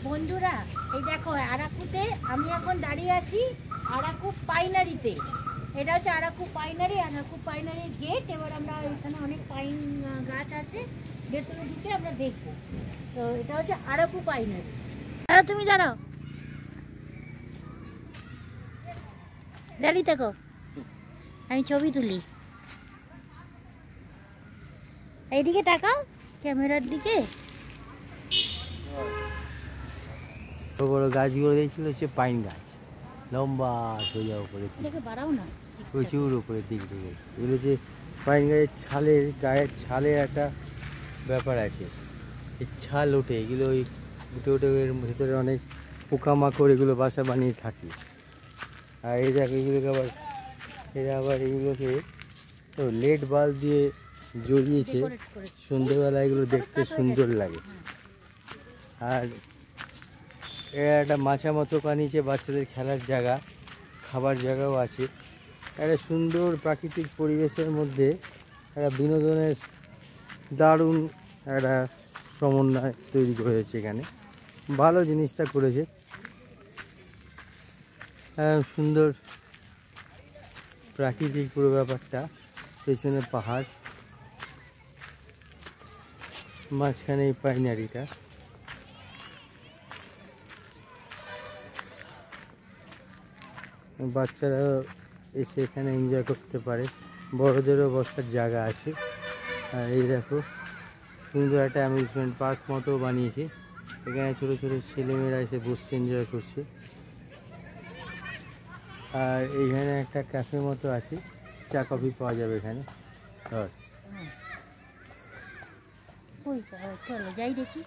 বন্ধুরা এই দেখো আরাকুতে আমি এখন দাঁড়িয়ে আছি আরাকু পাইনারিতে। এটা হচ্ছে আরাকু পাইনারির গেট। এবার আমরা এখানে অনেক পাইন গাছ আছে, ভেতরে ঢুকে আমরা দেখবো। তো এটা হচ্ছে আরাকু পাইনারি। দাঁড়াও, তুমি দাঁড়াও, দাঁড়িয়ে থাকো, আমি ছবি তুলি। এইদিকে তাকাও, ক্যামেরার দিকে। বড় বড় গাছগুলো দেখছিল সে পাইন গাছ, লম্বা সোজা উপরে, বাড়াও না, প্রচুর উপরে দিক থেকে। এগুলো যে পাইন গাছের ছালের গায়ের ছালের একটা ব্যাপার আছে, এই ছাল ওঠে, এগুলো ওই উঠে উঠে এর ভেতরে অনেক পোকামাকড় এগুলো বাসা বানিয়ে থাকে। আর এই দেখ এগুলোকে আবার এইগুলোকে তো লেড বাল্ব দিয়ে জ্বলিয়েছে, সন্ধ্যেবেলা এগুলো দেখতে সুন্দর লাগে। আর একটা মাছা মতো বানিয়েছে, বাচ্চাদের খেলার জায়গা, খাবার জায়গাও আছে। একটা সুন্দর প্রাকৃতিক পরিবেশের মধ্যে একটা বিনোদনের দারুণ একটা সমন্বয় তৈরি করেছে এখানে। ভালো জিনিসটা করেছে, সুন্দর প্রাকৃতিক পুরো ব্যাপারটা। পেছনে পাহাড়, মাঝখানে এই পাইনারিটা। বাচ্চারা এসে এখানে এনজয় করতে পারে, বড়দেরও বসার জায়গা আছে। আর এই দেখো সুন্দর একটা অ্যামিউজমেন্ট পার্ক মতো বানিয়েছে, এখানে ছোটো ছোটো ছেলেমেয়েরা এসে বসে এনজয় করছে। আর এইখানে একটা ক্যাফে মতো আছে, চা কফি পাওয়া যাবে এখানে। চলো যাই দেখি।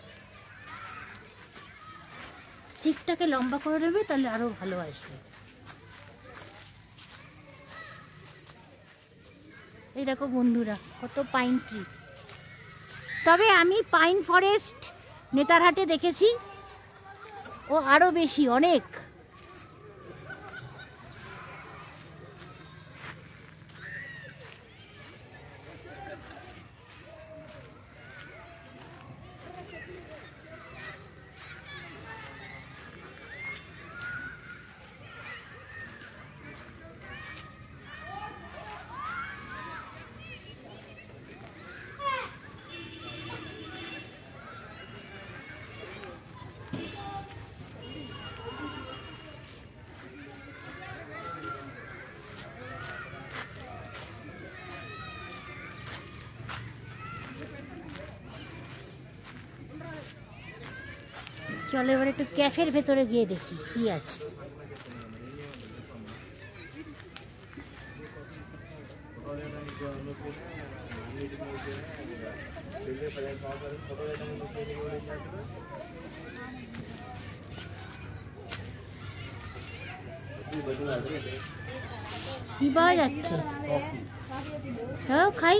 স্টিকটাকে লম্বা করে নেবে, তাহলে আরো ভালো আসবে। এই দেখো বন্ধুরা, কত পাইন ট্রি। তবে আমি পাইন ফরেস্ট নেতারহাটে দেখেছি, ও আরো বেশি, অনেক। চলো এবার একটু ক্যাফের ভেতরে গিয়ে দেখি কি আছে। কি পাওয়া যাচ্ছে? খাই।